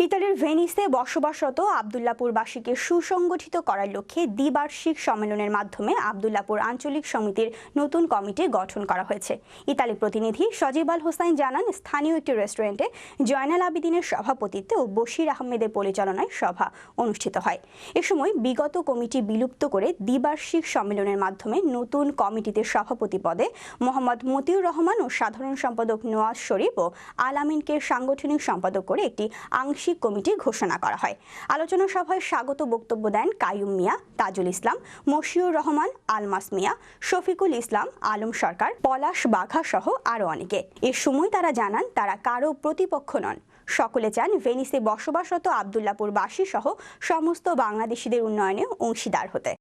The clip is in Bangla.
ইতালির ভেনিসে বসবাসরত আবদুল্লাপুরবাসীকে সুসংগঠিত করার লক্ষ্যে দ্বিবার্ষিক সম্মেলনের মাধ্যমে আবদুল্লাপুর আঞ্চলিক সমিতির নতুন কমিটি গঠন করা হয়েছে। ইতালি প্রতিনিধি সজিব আল হোসাইন জানান, স্থানীয় একটি রেস্টুরেন্টে জয়নাল আবিদিনের সভাপতিত্বে ও বশির আহমেদের পরিচালনায় সভা অনুষ্ঠিত হয়। এ সময় বিগত কমিটি বিলুপ্ত করে দ্বিবার্ষিক সম্মেলনের মাধ্যমে নতুন কমিটিতে সভাপতি পদে মোহাম্মদ মতিউর রহমান ও সাধারণ সম্পাদক নওয়াজ শরীফ ও আল আমিনকে সাংগঠনিক সম্পাদক করে একটি আংশিক কমিটি ঘোষণা করা হয়। আলোচনা সভায় স্বাগত বক্তব্য দেন কাইয়ুম মিয়া, তাজুল ইসলাম, মশিউর রহমান, আলমাস মিয়া, শফিকুল ইসলাম, আলম সরকার, পলাশ বাঘা সহ আরো অনেকে। এ সময় তারা জানান, তারা কারো প্রতিপক্ষ নন। সকলে চান ভেনিসে বসবাসরত আবদুল্লাপুরবাসী সহ সমস্ত বাংলাদেশিদের উন্নয়নে অংশীদার হতে।